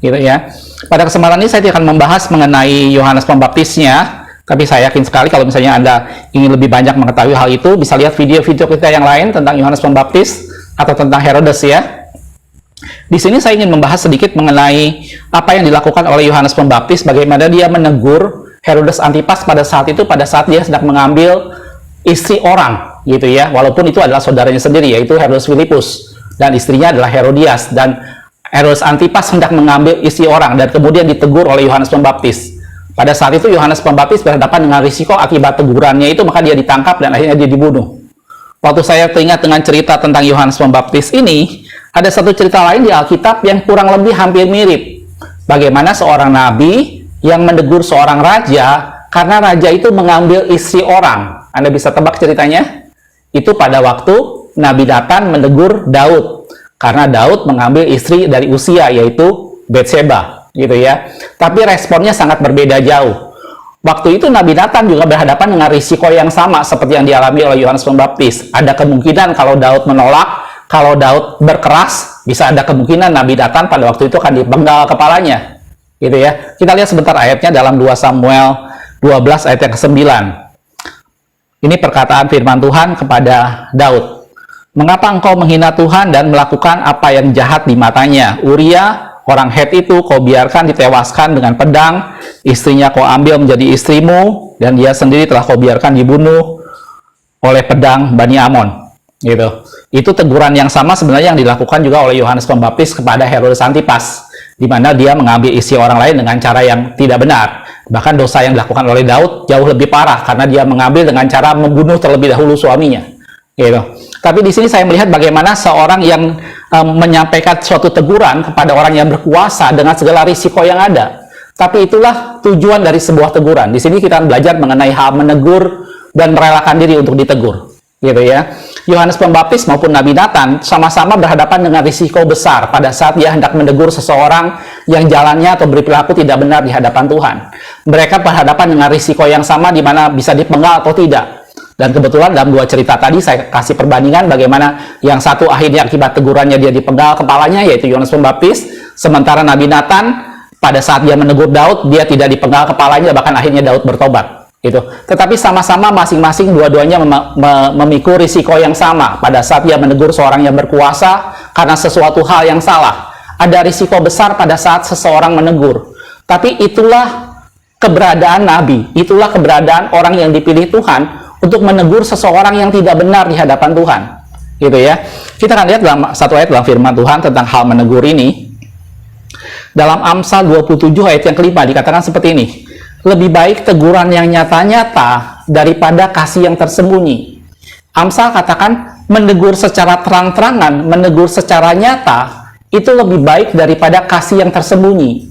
gitu ya. Pada kesempatan ini saya tidak akan membahas mengenai Yohanes Pembaptisnya, tapi saya yakin sekali kalau misalnya Anda ingin lebih banyak mengetahui hal itu, bisa lihat video-video kita yang lain tentang Yohanes Pembaptis atau tentang Herodes ya. Di sini saya ingin membahas sedikit mengenai apa yang dilakukan oleh Yohanes Pembaptis, bagaimana dia menegur Herodes Antipas pada saat dia sedang mengambil istri orang, gitu ya. Walaupun itu adalah saudaranya sendiri, yaitu Herodes Filipus, dan istrinya adalah Herodias, dan Herodes Antipas hendak mengambil istri orang, dan kemudian ditegur oleh Yohanes Pembaptis. Pada saat itu Yohanes Pembaptis berhadapan dengan risiko akibat tegurannya itu, maka dia ditangkap dan akhirnya dia dibunuh. Waktu saya teringat dengan cerita tentang Yohanes Pembaptis ini, ada satu cerita lain di Alkitab yang kurang lebih hampir mirip. Bagaimana seorang nabi yang menegur seorang raja karena raja itu mengambil istri orang. Anda bisa tebak ceritanya? Itu pada waktu Nabi Nathan menegur Daud karena Daud mengambil istri dari Usia, yaitu Bathsheba, gitu ya. Tapi responnya sangat berbeda jauh. Waktu itu Nabi Nathan juga berhadapan dengan risiko yang sama seperti yang dialami oleh Yohanes Pembaptis. Ada kemungkinan kalau Daud menolak, kalau Daud berkeras, bisa ada kemungkinan Nabi Nathan pada waktu itu akan dipenggal kepalanya, gitu ya. Kita lihat sebentar ayatnya dalam 2 Samuel 12 ayat yang ke-9. Ini perkataan firman Tuhan kepada Daud. Mengapa engkau menghina Tuhan dan melakukan apa yang jahat di matanya? Uria, orang Het itu kau biarkan ditewaskan dengan pedang, istrinya kau ambil menjadi istrimu, dan dia sendiri telah kau biarkan dibunuh oleh pedang Bani Amon. Gitu. Itu teguran yang sama sebenarnya yang dilakukan juga oleh Yohanes Pembaptis kepada Herodes Antipas, di mana dia mengambil istri orang lain dengan cara yang tidak benar. Bahkan dosa yang dilakukan oleh Daud jauh lebih parah karena dia mengambil dengan cara membunuh terlebih dahulu suaminya. Gitu. Tapi di sini saya melihat bagaimana seorang yang menyampaikan suatu teguran kepada orang yang berkuasa dengan segala risiko yang ada. Tapi itulah tujuan dari sebuah teguran. Di sini kita belajar mengenai hal menegur dan merelakan diri untuk ditegur. Gitu ya. Yohanes Pembaptis maupun Nabi Nathan sama-sama berhadapan dengan risiko besar pada saat dia hendak menegur seseorang yang jalannya atau berperilaku tidak benar di hadapan Tuhan. Mereka berhadapan dengan risiko yang sama di mana bisa dipenggal atau tidak. Dan kebetulan dalam dua cerita tadi saya kasih perbandingan bagaimana yang satu akhirnya akibat tegurannya dia dipenggal kepalanya, yaitu Yohanes Pembaptis, sementara Nabi Nathan pada saat dia menegur Daud dia tidak dipenggal kepalanya, bahkan akhirnya Daud bertobat. Gitu. Tetapi sama-sama masing-masing dua-duanya memikul risiko yang sama pada saat dia menegur seorang yang berkuasa karena sesuatu hal yang salah. Ada risiko besar pada saat seseorang menegur. Tapi itulah keberadaan Nabi, itulah keberadaan orang yang dipilih Tuhan untuk menegur seseorang yang tidak benar di hadapan Tuhan. Gitu ya. Kita akan lihat dalam satu ayat dalam firman Tuhan tentang hal menegur ini. Dalam Amsal 27 ayat yang kelima dikatakan seperti ini. Lebih baik teguran yang nyata-nyata daripada kasih yang tersembunyi. Amsal katakan menegur secara terang-terangan, menegur secara nyata, itu lebih baik daripada kasih yang tersembunyi.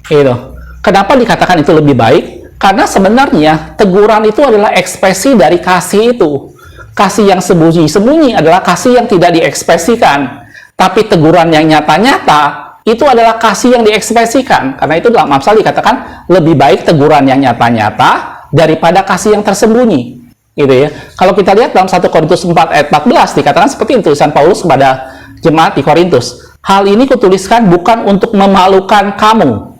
Gitu. Kenapa dikatakan itu lebih baik? Karena sebenarnya teguran itu adalah ekspresi dari kasih itu. Kasih yang sembunyi-sembunyi adalah kasih yang tidak diekspresikan. Tapi teguran yang nyata-nyata itu adalah kasih yang diekspresikan. Karena itu dalam Amsal dikatakan lebih baik teguran yang nyata-nyata daripada kasih yang tersembunyi. Gitu ya. Kalau kita lihat dalam 1 Korintus 4 ayat 14 dikatakan seperti itu tulisan Paulus kepada jemaat di Korintus. Hal ini kutuliskan bukan untuk memalukan kamu,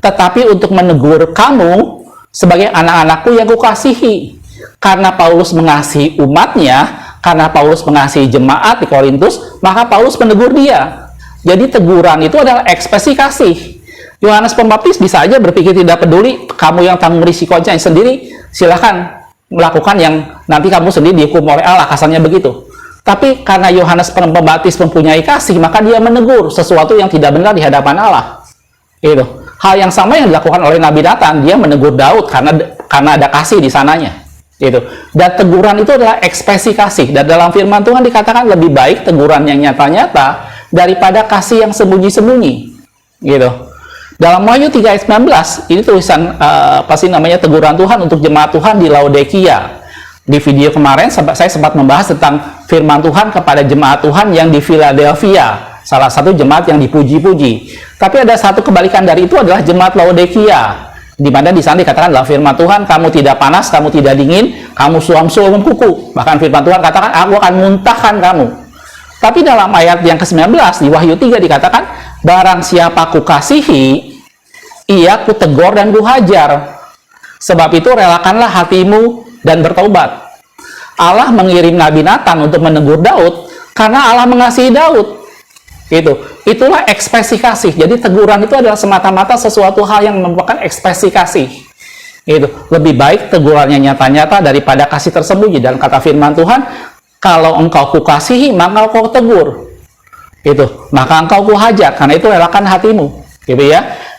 tetapi untuk menegur kamu sebagai anak-anakku yang kukasihi. Karena Paulus mengasihi umatnya, karena Paulus mengasihi jemaat di Korintus, maka Paulus menegur dia. Jadi teguran itu adalah ekspresi kasih. Yohanes Pembaptis bisa aja berpikir tidak peduli, kamu yang tanggung risikonya sendiri, silahkan melakukan yang nanti kamu sendiri dihukum oleh Allah, kasarnya begitu. Tapi karena Yohanes Pembaptis mempunyai kasih, maka dia menegur sesuatu yang tidak benar di hadapan Allah. Itu. Hal yang sama yang dilakukan oleh Nabi Nathan, dia menegur Daud karena ada kasih di sananya. Gitu. Dan teguran itu adalah ekspresi kasih. Dan dalam firman Tuhan dikatakan lebih baik teguran yang nyata-nyata daripada kasih yang sembunyi-sembunyi. Gitu. Dalam Wahyu 3 ayat 19, ini tulisan teguran Tuhan untuk jemaat Tuhan di Laodikia. Di video kemarin saya sempat membahas tentang firman Tuhan kepada jemaat Tuhan yang di Philadelphia, salah satu jemaat yang dipuji-puji. Tapi ada satu kebalikan dari itu adalah jemaat Laodikia, di mana di sana dikatakan dalam firman Tuhan, kamu tidak panas, kamu tidak dingin, kamu suam-suam kuku. Bahkan firman Tuhan katakan, aku akan muntahkan kamu. Tapi dalam ayat yang ke-19 di Wahyu 3 dikatakan, barang siapa kukasihi, ia kutegur dan kuhajar. Sebab itu relakanlah hatimu dan bertobat. Allah mengirim Nabi Nathan untuk menegur Daud karena Allah mengasihi Daud. Itulah ekspresi kasih. Jadi teguran itu adalah semata-mata sesuatu hal yang merupakan ekspresi kasih. Lebih baik tegurannya nyata-nyata daripada kasih tersembunyi. Dan kata firman Tuhan, kalau engkau kukasihi, maka engkau tegur. Maka engkau kuhajar, karena itu relakan hatimu.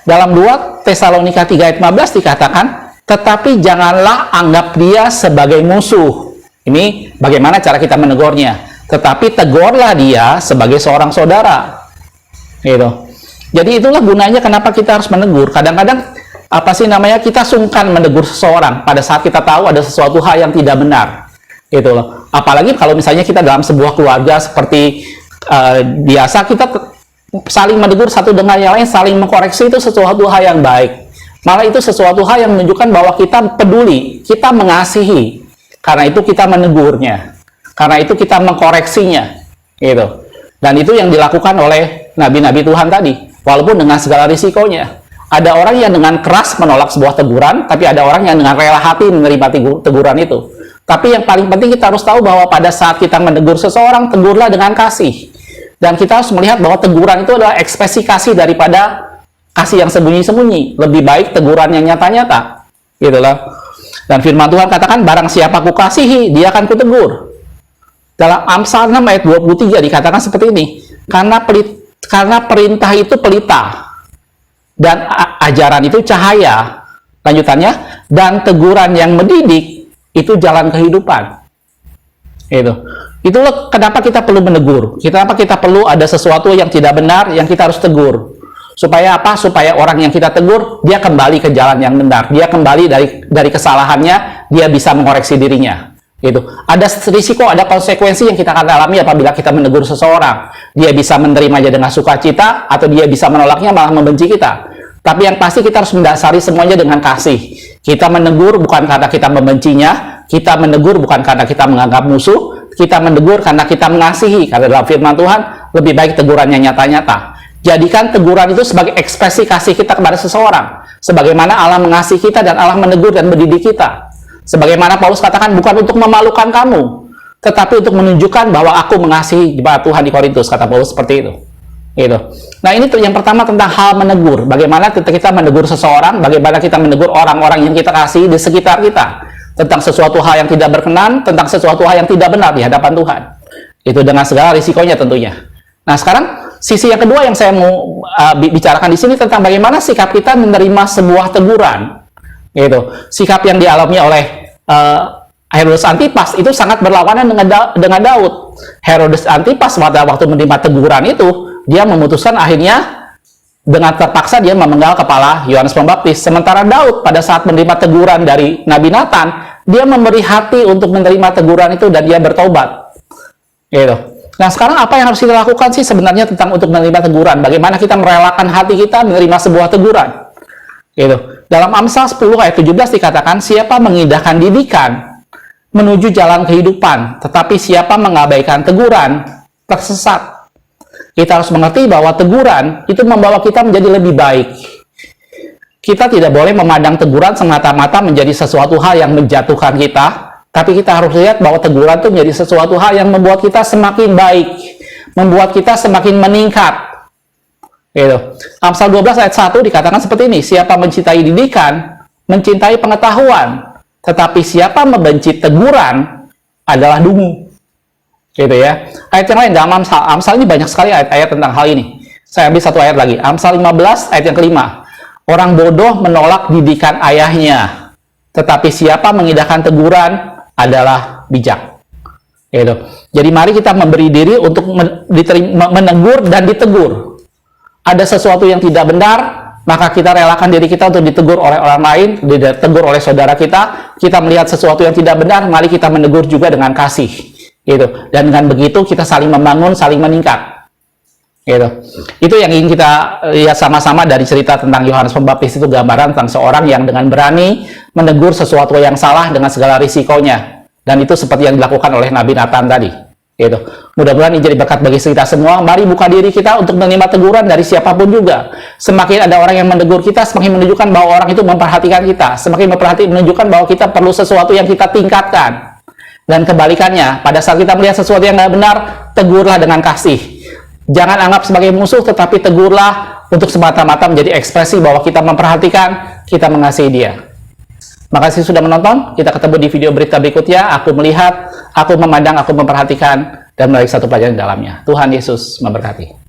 Dalam 2 Tesalonika 3 ayat 15 dikatakan, tetapi janganlah anggap dia sebagai musuh. Ini bagaimana cara kita menegurnya. Tetapi tegurlah dia sebagai seorang saudara. Jadi itulah gunanya kenapa kita harus menegur. Kadang-kadang kita sungkan menegur seseorang pada saat kita tahu ada sesuatu hal yang tidak benar. Apalagi kalau misalnya kita dalam sebuah keluarga seperti biasa, kita saling menegur satu dengan yang lain, saling mengkoreksi, itu sesuatu hal yang baik. Malah itu sesuatu hal yang menunjukkan bahwa kita peduli, kita mengasihi. Karena itu kita menegurnya. Karena itu kita mengkoreksinya. Dan itu yang dilakukan oleh nabi-nabi Tuhan tadi. Walaupun dengan segala risikonya. Ada orang yang dengan keras menolak sebuah teguran, tapi ada orang yang dengan rela hati menerima teguran itu. Tapi yang paling penting kita harus tahu bahwa pada saat kita menegur seseorang, tegurlah dengan kasih. Dan kita harus melihat bahwa teguran itu adalah ekspresi kasih daripada kasih yang sembunyi-sembunyi. Lebih baik teguran yang nyata-nyata. Dan firman Tuhan katakan, barang siapa kukasihi, dia akan kutegur. Dalam Amsal 6 ayat 23 dikatakan seperti ini. Karena perintah itu pelita. Dan ajaran itu cahaya. Lanjutannya, dan teguran yang mendidik itu jalan kehidupan. Itulah kenapa kita perlu menegur. Kenapa kita perlu ada sesuatu yang tidak benar yang kita harus tegur. Supaya apa? Supaya orang yang kita tegur, dia kembali ke jalan yang benar. Dia kembali dari kesalahannya, dia bisa mengoreksi dirinya. Ada risiko, ada konsekuensi yang kita akan alami apabila kita menegur seseorang. Dia bisa menerimanya dengan sukacita, atau dia bisa menolaknya malah membenci kita. Tapi yang pasti kita harus mendasari semuanya dengan kasih. Kita menegur bukan karena kita membencinya, kita menegur bukan karena kita menganggap musuh, kita menegur karena kita mengasihi. Karena dalam firman Tuhan, lebih baik tegurannya nyata-nyata. Jadikan teguran itu sebagai ekspresi kasih kita kepada seseorang. Sebagaimana Allah mengasihi kita dan Allah menegur dan mendidik kita. Sebagaimana Paulus katakan, bukan untuk memalukan kamu, tetapi untuk menunjukkan bahwa aku mengasihi Tuhan di Korintus, kata Paulus seperti itu. Nah, ini yang pertama tentang hal menegur. Bagaimana kita menegur seseorang, bagaimana kita menegur orang-orang yang kita kasih di sekitar kita. Tentang sesuatu hal yang tidak berkenan, tentang sesuatu hal yang tidak benar di hadapan Tuhan. Itu dengan segala risikonya tentunya. Nah, sekarang sisi yang kedua yang saya mau bicarakan di sini tentang bagaimana sikap kita menerima sebuah teguran. Sikap yang dialami oleh Herodes Antipas itu sangat berlawanan dengan Daud. Herodes Antipas pada waktu menerima teguran itu, dia memutuskan akhirnya dengan terpaksa dia memenggal kepala Yohanes Pembaptis. Sementara Daud pada saat menerima teguran dari Nabi Nathan, dia memberi hati untuk menerima teguran itu dan dia bertobat. Nah, sekarang apa yang harus kita lakukan sih sebenarnya tentang untuk menerima teguran? Bagaimana kita merelakan hati kita menerima sebuah teguran? Dalam Amsal 10 ayat 17 dikatakan, siapa mengindahkan didikan menuju jalan kehidupan, tetapi siapa mengabaikan teguran tersesat. Kita harus mengerti bahwa teguran itu membawa kita menjadi lebih baik. Kita tidak boleh memandang teguran semata-mata menjadi sesuatu hal yang menjatuhkan kita. Tapi kita harus lihat bahwa teguran itu menjadi sesuatu hal yang membuat kita semakin baik, membuat kita semakin meningkat. Amsal 12 ayat 1 dikatakan seperti ini, siapa mencintai didikan, mencintai pengetahuan, tetapi siapa membenci teguran adalah dungu. Ayat yang lain dalam Amsal ini banyak sekali ayat-ayat tentang hal ini. Saya ambil satu ayat lagi, Amsal 15 ayat yang kelima. Orang bodoh menolak didikan ayahnya, tetapi siapa mengindahkan teguran adalah bijak. Jadi mari kita memberi diri untuk menegur dan ditegur. Ada sesuatu yang tidak benar, maka kita relakan diri kita untuk ditegur oleh orang lain, ditegur oleh saudara kita. Kita melihat sesuatu yang tidak benar, mari kita menegur juga dengan kasih. Dan dengan begitu kita saling membangun, saling meningkat. Itu yang ingin kita lihat sama-sama dari cerita tentang Yohanes Pembaptis. Itu gambaran tentang seorang yang dengan berani menegur sesuatu yang salah dengan segala risikonya. Dan itu seperti yang dilakukan oleh Nabi Nathan tadi. Gitu. Mudah-mudahan ini jadi berkat bagi kita semua. Mari buka diri kita untuk menerima teguran dari siapapun juga. Semakin ada orang yang menegur kita, semakin menunjukkan bahwa orang itu memperhatikan kita. Semakin menunjukkan bahwa kita perlu sesuatu yang kita tingkatkan. Dan kebalikannya, pada saat kita melihat sesuatu yang nggak benar, tegurlah dengan kasih. Jangan anggap sebagai musuh, tetapi tegurlah untuk semata-mata menjadi ekspresi bahwa kita memperhatikan, kita mengasihi dia. Makasih sudah menonton. Kita ketemu di video berita berikutnya. Aku melihat, aku memandang, aku memperhatikan, dan menarik satu pelajaran di dalamnya. Tuhan Yesus memberkati.